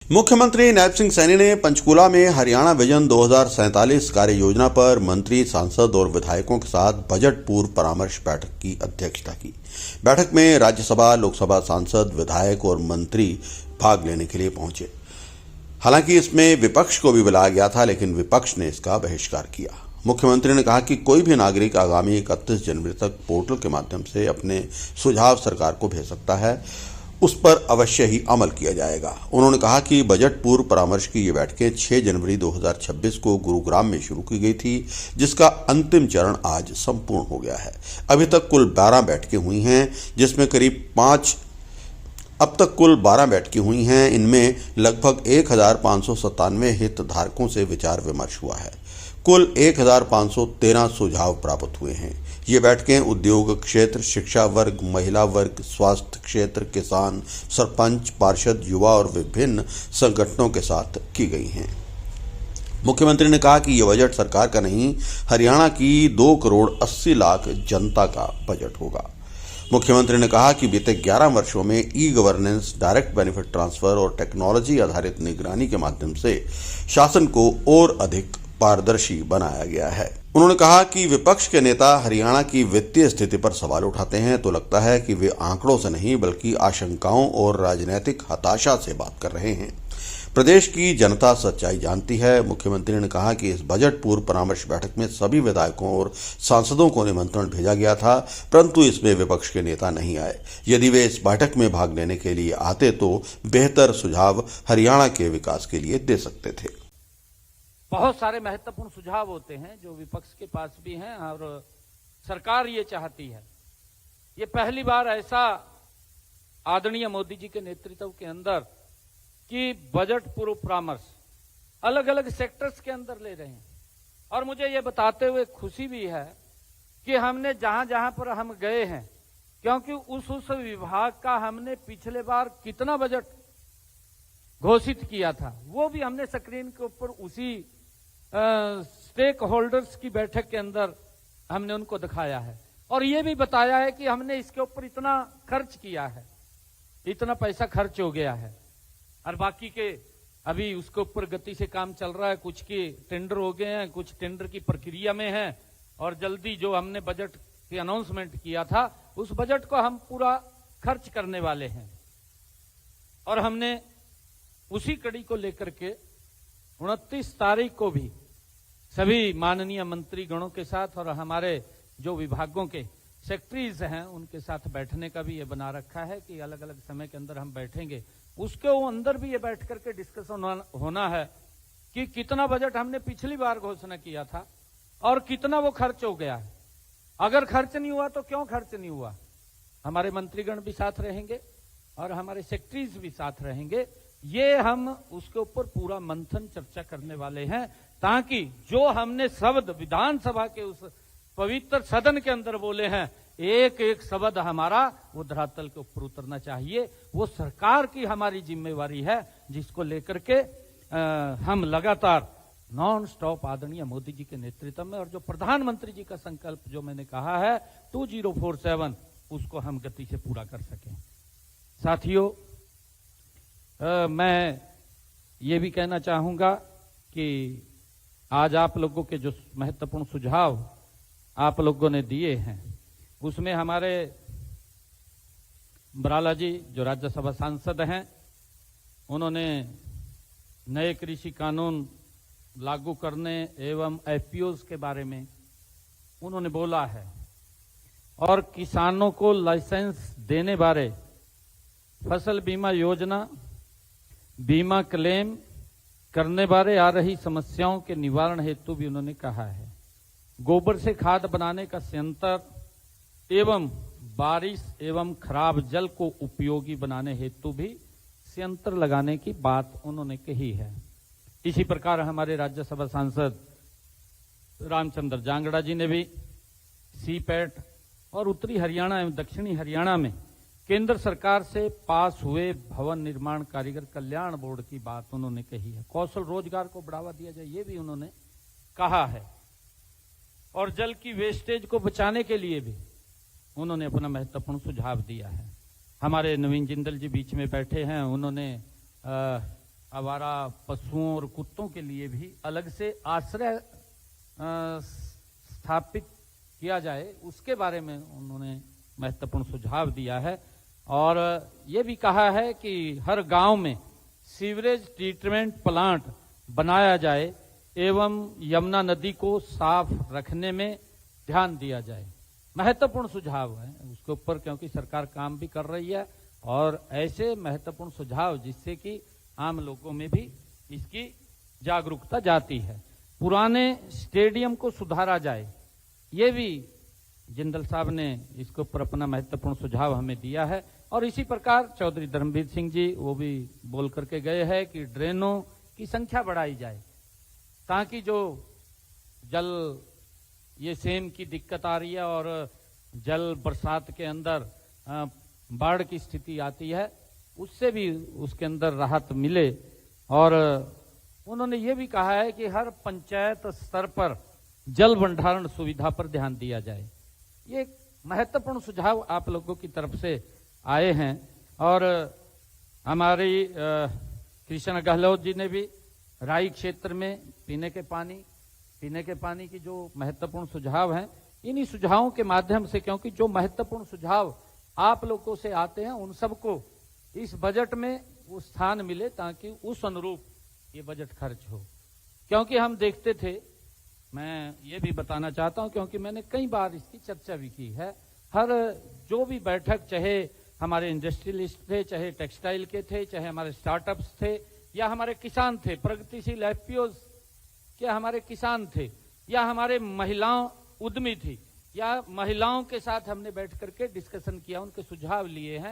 मुख्यमंत्री नायब सिंह सैनी ने पंचकूला में हरियाणा विजन 2047 कार्य योजना पर मंत्री, सांसद और विधायकों के साथ बजट पूर्व परामर्श बैठक की अध्यक्षता की। बैठक में राज्यसभा, लोकसभा सांसद, विधायक और मंत्री भाग लेने के लिए पहुंचे। हालांकि इसमें विपक्ष को भी बुलाया गया था, लेकिन विपक्ष ने इसका बहिष्कार किया। मुख्यमंत्री ने कहा कि कोई भी नागरिक आगामी 31 जनवरी तक पोर्टल के माध्यम से अपने सुझाव सरकार को भेज सकता है, उस पर अवश्य ही अमल किया जाएगा। उन्होंने कहा कि बजट पूर्व परामर्श की ये बैठकें 6 जनवरी 2026 को गुरुग्राम में शुरू की गई थी, जिसका अंतिम चरण आज संपूर्ण हो गया है। अभी तक कुल 12 बैठकें हुई हैं, जिसमें अब तक कुल 12 बैठकें हुई हैं। इनमें लगभग 1597 हितधारकों से विचार विमर्श हुआ है। कुल 1513 सुझाव प्राप्त हुए हैं। ये बैठकें उद्योग क्षेत्र, शिक्षा वर्ग, महिला वर्ग, स्वास्थ्य क्षेत्र, किसान, सरपंच, पार्षद, युवा और विभिन्न संगठनों के साथ की गई हैं। मुख्यमंत्री ने कहा कि यह बजट सरकार का नहीं, हरियाणा की 2 करोड़ 80 लाख जनता का बजट होगा। मुख्यमंत्री ने कहा कि बीते 11 वर्षों में e governance, direct benefit transfer और टेक्नोलॉजी आधारित निगरानी के माध्यम से शासन को और अधिक पारदर्शी बनाया गया है। उन्होंने कहा कि विपक्ष के नेता हरियाणा की वित्तीय स्थिति पर सवाल उठाते हैं तो लगता है कि वे आंकड़ों से नहीं बल्कि आशंकाओं और राजनीतिक हताशा से बात कर रहे हैं। प्रदेश की जनता सच्चाई जानती है। मुख्यमंत्री ने कहा कि इस बजट पूर्व परामर्श बैठक में सभी विधायकों और सांसदों को निमंत्रण भेजा गया था, परंतु इसमें विपक्ष के नेता नहीं आए। यदि वे इस बैठक में भाग लेने के लिए आते तो बेहतर सुझाव हरियाणा के विकास के लिए दे सकते थे। बहुत सारे महत्वपूर्ण सुझाव होते हैं जो विपक्ष के पास भी हैं और सरकार ये चाहती है। ये पहली बार ऐसा आदरणीय मोदी जी के नेतृत्व के अंदर कि बजट पूर्व परामर्श अलग अलग सेक्टर्स के अंदर ले रहे हैं। और मुझे ये बताते हुए खुशी भी है कि हमने जहां जहां पर हम गए हैं, क्योंकि उस विभाग का हमने पिछले बार कितना बजट घोषित किया था वो भी हमने स्क्रीन के ऊपर उसी स्टेक होल्डर्स की बैठक के अंदर हमने उनको दिखाया है और ये भी बताया है कि हमने इसके ऊपर इतना खर्च किया है, इतना पैसा खर्च हो गया है और बाकी के अभी उसके ऊपर गति से काम चल रहा है। कुछ के टेंडर हो गए हैं, कुछ टेंडर की प्रक्रिया में है और जल्दी जो हमने बजट की अनाउंसमेंट किया था उस बजट को हम पूरा खर्च करने वाले हैं। और हमने उसी कड़ी को लेकर के 29 तारीख को भी सभी माननीय मंत्री गणों के साथ और हमारे जो विभागों के सेक्रेटरीज हैं उनके साथ बैठने का भी ये बना रखा है कि अलग अलग समय के अंदर हम बैठेंगे। उसके अंदर भी ये बैठ करके डिस्कशन होना है कि कितना बजट हमने पिछली बार घोषणा किया था और कितना वो खर्च हो गया है। अगर खर्च नहीं हुआ तो क्यों खर्च नहीं हुआ। हमारे मंत्रीगण भी साथ रहेंगे और हमारे सेक्रेटरीज भी साथ रहेंगे। ये हम उसके ऊपर पूरा मंथन चर्चा करने वाले हैं ताकि जो हमने शब्द विधानसभा के उस पवित्र सदन के अंदर बोले हैं, एक एक शब्द हमारा वो धरातल के ऊपर उतरना चाहिए। वो सरकार की हमारी जिम्मेवारी है जिसको लेकर के हम लगातार नॉन स्टॉप आदरणीय मोदी जी के नेतृत्व में और जो प्रधानमंत्री जी का संकल्प जो मैंने कहा है 2047 उसको हम गति से पूरा कर सकें। साथियों, मैं ये भी कहना चाहूंगा कि आज आप लोगों के जो महत्वपूर्ण सुझाव आप लोगों ने दिए हैं उसमें हमारे बराला जी जो राज्यसभा सांसद हैं उन्होंने नए कृषि कानून लागू करने एवं एफपीओज के बारे में उन्होंने बोला है और किसानों को लाइसेंस देने बारे फसल बीमा योजना, बीमा क्लेम करने बारे आ रही समस्याओं के निवारण हेतु भी उन्होंने कहा है। गोबर से खाद बनाने का संयंत्र एवं बारिश एवं खराब जल को उपयोगी बनाने हेतु भी संयंत्र लगाने की बात उन्होंने कही है। इसी प्रकार हमारे राज्यसभा सांसद रामचंद्र जांगड़ा जी ने भी सीपैट और उत्तरी हरियाणा एवं दक्षिणी हरियाणा में केंद्र सरकार से पास हुए भवन निर्माण कारीगर कल्याण बोर्ड की बात उन्होंने कही है। कौशल रोजगार को बढ़ावा दिया जाए ये भी उन्होंने कहा है और जल की वेस्टेज को बचाने के लिए भी उन्होंने अपना महत्वपूर्ण सुझाव दिया है। हमारे नवीन जिंदल जी बीच में बैठे हैं, उन्होंने आवारा पशुओं और कुत्तों के लिए भी अलग से आश्रय स्थापित किया जाए, उसके बारे में उन्होंने महत्वपूर्ण सुझाव दिया है। और ये भी कहा है कि हर गांव में सीवरेज ट्रीटमेंट प्लांट बनाया जाए एवं यमुना नदी को साफ रखने में ध्यान दिया जाए। महत्वपूर्ण सुझाव है उसके ऊपर, क्योंकि सरकार काम भी कर रही है और ऐसे महत्वपूर्ण सुझाव जिससे कि आम लोगों में भी इसकी जागरूकता जाती है। पुराने स्टेडियम को सुधारा जाए, ये भी जिंदल साहब ने इसके ऊपर अपना महत्वपूर्ण सुझाव हमें दिया है। और इसी प्रकार चौधरी धर्मवीर सिंह जी वो भी बोल करके गए हैं कि ड्रेनों की संख्या बढ़ाई जाए ताकि जो जल ये सेम की दिक्कत आ रही है और जल बरसात के अंदर बाढ़ की स्थिति आती है उससे भी उसके अंदर राहत मिले। और उन्होंने ये भी कहा है कि हर पंचायत स्तर पर जल भंडारण सुविधा पर ध्यान दिया जाए। ये महत्वपूर्ण सुझाव आप लोगों की तरफ से आए हैं। और हमारी कृष्ण गहलोत जी ने भी राई क्षेत्र में पीने के पानी की जो महत्वपूर्ण सुझाव हैं, इन्हीं सुझावों के माध्यम से, क्योंकि जो महत्वपूर्ण सुझाव आप लोगों से आते हैं उन सबको इस बजट में वो स्थान मिले ताकि उस अनुरूप ये बजट खर्च हो। क्योंकि हम देखते थे, मैं ये भी बताना चाहता हूं क्योंकि मैंने कई बार इसकी चर्चा भी की है, हर जो भी बैठक, चाहे हमारे इंडस्ट्रियलिस्ट थे, चाहे टेक्सटाइल के थे, चाहे हमारे स्टार्टअप्स थे या हमारे किसान थे, प्रगतिशील एफपीओज क्या हमारे किसान थे या हमारे महिलाओं उद्यमी थी या महिलाओं के साथ हमने बैठ करके डिस्कशन किया, उनके सुझाव लिए हैं